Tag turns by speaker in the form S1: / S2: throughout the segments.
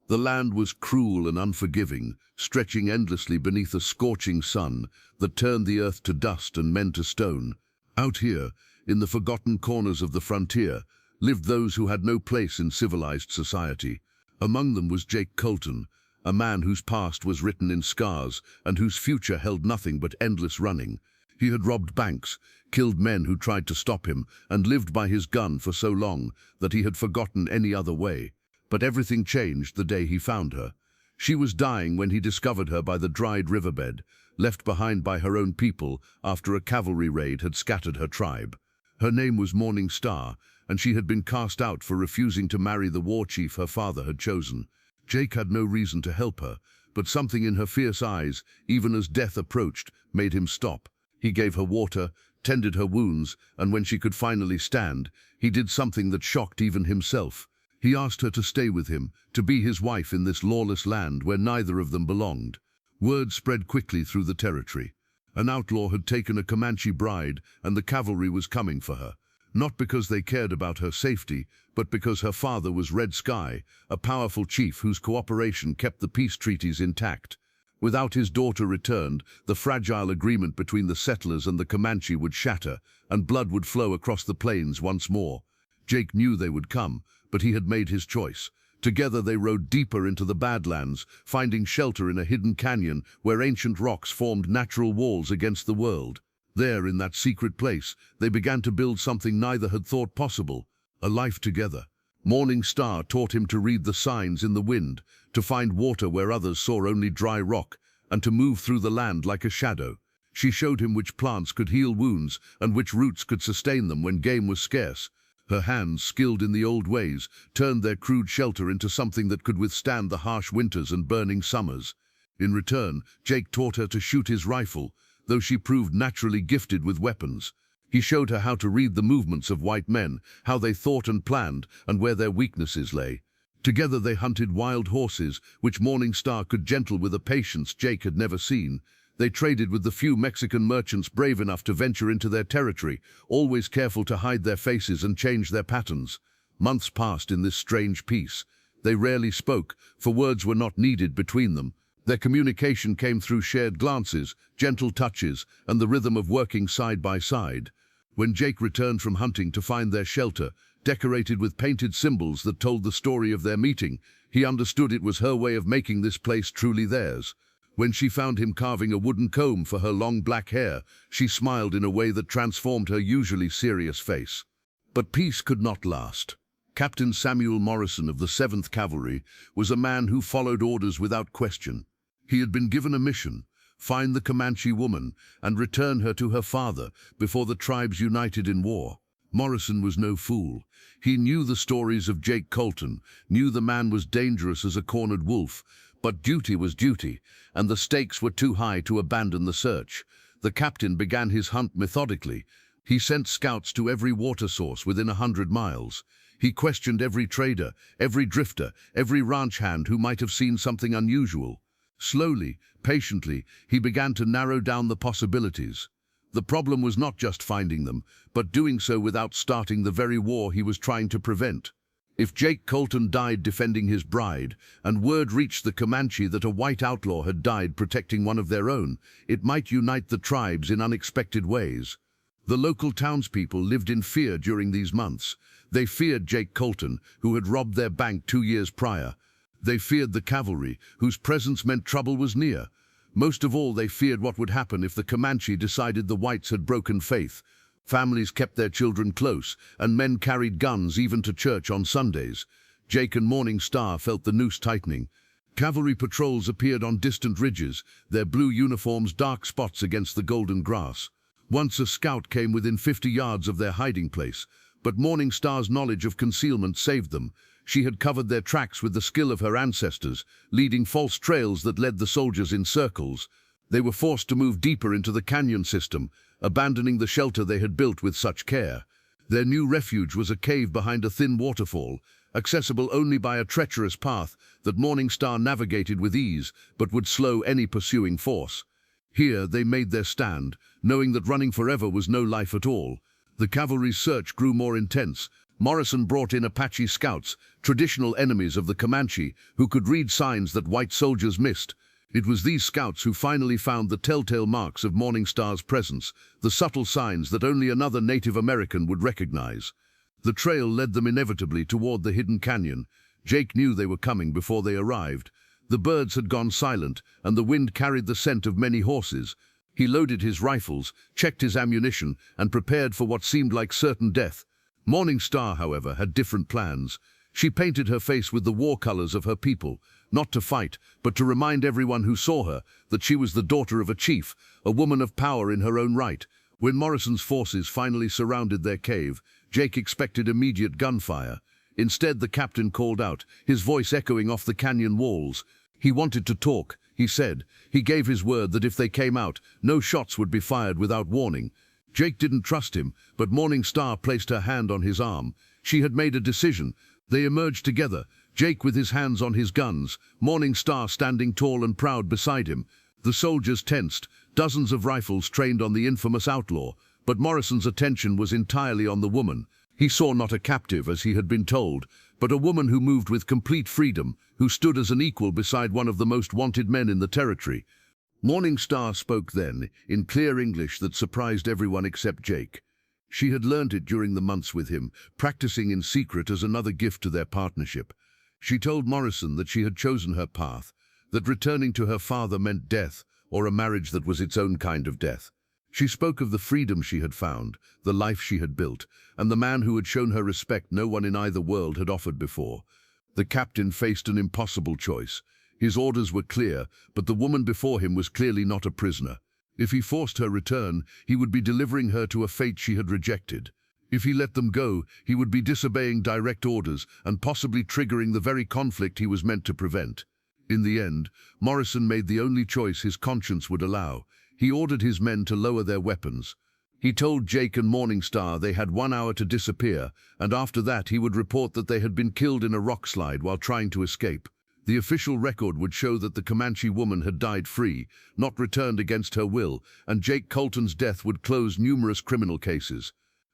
S1: The land was cruel and unforgiving, stretching endlessly beneath a scorching sun that turned the earth to dust and men to stone. Out here, in the forgotten corners of the frontier, lived those who had no place in civilized society. Among them was Jake Colton, a man whose past was written in scars and whose future held nothing but endless running. He had robbed banks, killed men who tried to stop him, and lived by his gun for so long that he had forgotten any other way. But everything changed the day he found her. She was dying when he discovered her by the dried riverbed, left behind by her own people after a cavalry raid had scattered her tribe. Her name was Morning Star, and she had been cast out for refusing to marry the war chief her father had chosen. Jake had no reason to help her, but something in her fierce eyes, even as death approached, made him stop. He gave her water, tended her wounds, and when she could finally stand, he did something that shocked even himself. He asked her to stay with him, to be his wife in this lawless land where neither of them belonged. Word spread quickly through the territory. An outlaw had taken a Comanche bride, and the cavalry was coming for her. Not because they cared about her safety, but because her father was Red Sky, a powerful chief whose cooperation kept the peace treaties intact. Without his daughter returned, the fragile agreement between the settlers and the Comanche would shatter, and blood would flow across the plains once more. Jake knew they would come, but he had made his choice. Together they rode deeper into the Badlands, finding shelter in a hidden canyon where ancient rocks formed natural walls against the world. There, in that secret place, they began to build something neither had thought possible, a life together. Morning Star taught him to read the signs in the wind, to find water where others saw only dry rock, and to move through the land like a shadow. She showed him which plants could heal wounds and which roots could sustain them when game was scarce. Her hands, skilled in the old ways, turned their crude shelter into something that could withstand the harsh winters and burning summers. In return, Jake taught her to shoot his rifle, though she proved naturally gifted with weapons. He showed her how to read the movements of white men, how they thought and planned, and where their weaknesses lay. Together they hunted wild horses, which Morning Star could gentle with a patience Jake had never seen. They traded with the few Mexican merchants brave enough to venture into their territory, always careful to hide their faces and change their patterns. Months passed in this strange peace. They rarely spoke, for words were not needed between them. Their communication came through shared glances, gentle touches, and the rhythm of working side by side. When Jake returned from hunting to find their shelter, decorated with painted symbols that told the story of their meeting, he understood it was her way of making this place truly theirs. When she found him carving a wooden comb for her long black hair, she smiled in a way that transformed her usually serious face. But peace could not last. Captain Samuel Morrison of the 7th Cavalry was a man who followed orders without question. He had been given a mission: find the Comanche woman and return her to her father before the tribes united in war. Morrison was no fool. He knew the stories of Jake Colton, knew the man was dangerous as a cornered wolf, but duty was duty, and the stakes were too high to abandon the search. The captain began his hunt methodically. He sent scouts to every water source within 100 miles. He questioned every trader, every drifter, every ranch hand who might have seen something unusual. Slowly, patiently, he began to narrow down the possibilities. The problem was not just finding them, but doing so without starting the very war he was trying to prevent. If Jake Colton died defending his bride, and word reached the Comanche that a white outlaw had died protecting one of their own, it might unite the tribes in unexpected ways. The local townspeople lived in fear during these months. They feared Jake Colton, who had robbed their bank 2 years prior. They feared the cavalry, whose presence meant trouble was near. Most of all, they feared what would happen if the Comanche decided the whites had broken faith. Families kept their children close, and men carried guns even to church on Sundays. Jake and Morning Star felt the noose tightening. Cavalry patrols appeared on distant ridges, their blue uniforms dark spots against the golden grass. Once a scout came within 50 yards of their hiding place, but Morning Star's knowledge of concealment saved them. She had covered their tracks with the skill of her ancestors, leading false trails that led the soldiers in circles. They were forced to move deeper into the canyon system, abandoning the shelter they had built with such care. Their new refuge was a cave behind a thin waterfall, accessible only by a treacherous path that Morning Star navigated with ease, but would slow any pursuing force. Here they made their stand, knowing that running forever was no life at all. The cavalry's search grew more intense. Morrison brought in Apache scouts, traditional enemies of the Comanche, who could read signs that white soldiers missed. It was these scouts who finally found the telltale marks of Morningstar's presence, the subtle signs that only another Native American would recognize. The trail led them inevitably toward the hidden canyon. Jake knew they were coming before they arrived. The birds had gone silent, and the wind carried the scent of many horses. He loaded his rifles, checked his ammunition, and prepared for what seemed like certain death. Morningstar, however, had different plans. She painted her face with the war colors of her people, not to fight, but to remind everyone who saw her that she was the daughter of a chief, a woman of power in her own right. When Morrison's forces finally surrounded their cave, Jake expected immediate gunfire. Instead, the captain called out, his voice echoing off the canyon walls. He wanted to talk, he said. He gave his word that if they came out, no shots would be fired without warning. Jake didn't trust him, but Morningstar placed her hand on his arm. She had made a decision. They emerged together, Jake with his hands on his guns, Morningstar standing tall and proud beside him. The soldiers tensed, dozens of rifles trained on the infamous outlaw, but Morrison's attention was entirely on the woman. He saw not a captive, as he had been told, but a woman who moved with complete freedom, who stood as an equal beside one of the most wanted men in the territory. Morningstar spoke then, in clear English that surprised everyone except Jake. She had learned it during the months with him, practicing in secret as another gift to their partnership. She told Morrison that she had chosen her path, that returning to her father meant death, or a marriage that was its own kind of death. She spoke of the freedom she had found, the life she had built, and the man who had shown her respect no one in either world had offered before. The captain faced an impossible choice. His orders were clear, but the woman before him was clearly not a prisoner. If he forced her return, he would be delivering her to a fate she had rejected. If he let them go, he would be disobeying direct orders and possibly triggering the very conflict he was meant to prevent. In the end, Morrison made the only choice his conscience would allow. He ordered his men to lower their weapons. He told Jake and Morningstar they had 1 hour to disappear, and after that he would report that they had been killed in a rock slide while trying to escape. The official record would show that the Comanche woman had died free, not returned against her will, and Jake Colton's death would close numerous criminal cases.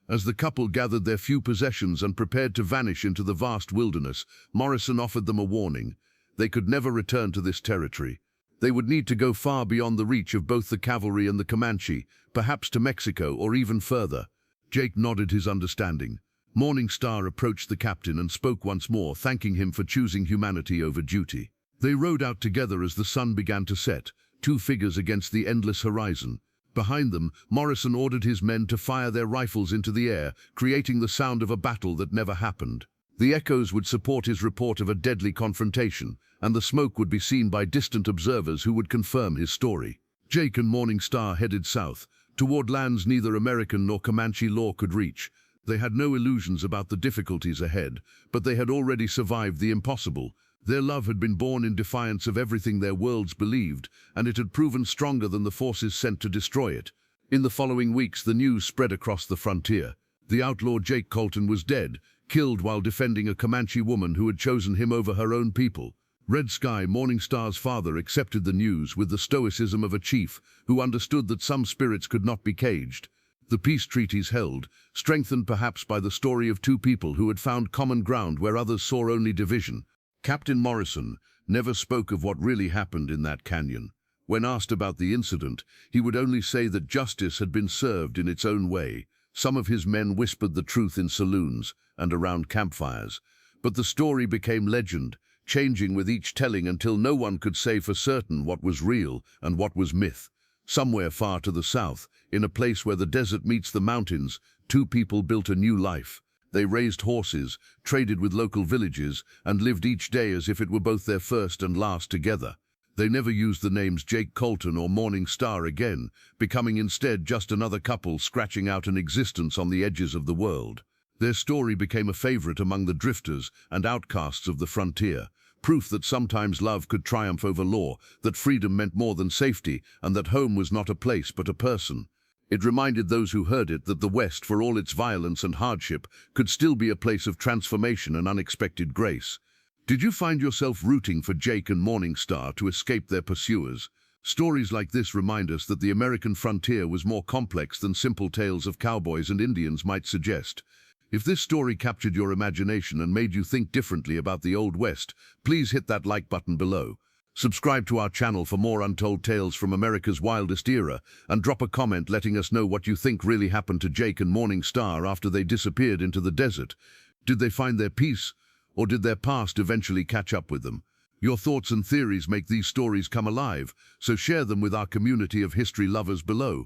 S1: As the couple gathered their few possessions and prepared to vanish into the vast wilderness, Morrison offered them a warning. They could never return to this territory. They would need to go far beyond the reach of both the cavalry and the Comanche, perhaps to Mexico or even further. Jake nodded his understanding. Morningstar approached the captain and spoke once more, thanking him for choosing humanity over duty. They rode out together as the sun began to set, two figures against the endless horizon. Behind them, Morrison ordered his men to fire their rifles into the air, creating the sound of a battle that never happened. The echoes would support his report of a deadly confrontation, and the smoke would be seen by distant observers who would confirm his story. Jake and Morningstar headed south, toward lands neither American nor Comanche law could reach. They had no illusions about the difficulties ahead, but they had already survived the impossible. Their love had been born in defiance of everything their worlds believed, and it had proven stronger than the forces sent to destroy it. In the following weeks, the news spread across the frontier. The outlaw Jake Colton was dead, killed while defending a Comanche woman who had chosen him over her own people. Red Sky, Morningstar's father, accepted the news with the stoicism of a chief who understood that some spirits could not be caged. The peace treaties held, strengthened perhaps by the story of two people who had found common ground where others saw only division. Captain Morrison never spoke of what really happened in that canyon. When asked about the incident, he would only say that justice had been served in its own way. Some of his men whispered the truth in saloons and around campfires. But the story became legend, changing with each telling until no one could say for certain what was real and what was myth. Somewhere far to the south, in a place where the desert meets the mountains, two people built a new life. They raised horses, traded with local villages, and lived each day as if it were both their first and last together. They never used the names Jake Colton or Morningstar again, becoming instead just another couple scratching out an existence on the edges of the world. Their story became a favorite among the drifters and outcasts of the frontier, proof that sometimes love could triumph over law, that freedom meant more than safety, and that home was not a place but a person. It reminded those who heard it that the West, for all its violence and hardship, could still be a place of transformation and unexpected grace. Did you find yourself rooting for Jake and Morningstar to escape their pursuers? Stories like this remind us that the American frontier was more complex than simple tales of cowboys and Indians might suggest. If this story captured your imagination and made you think differently about the Old West, please hit that like button below. Subscribe to our channel for more untold tales from America's wildest era, and drop a comment letting us know what you think really happened to Jake and Morning Star after they disappeared into the desert. Did they find their peace, or did their past eventually catch up with them? Your thoughts and theories make these stories come alive, so share them with our community of history lovers below.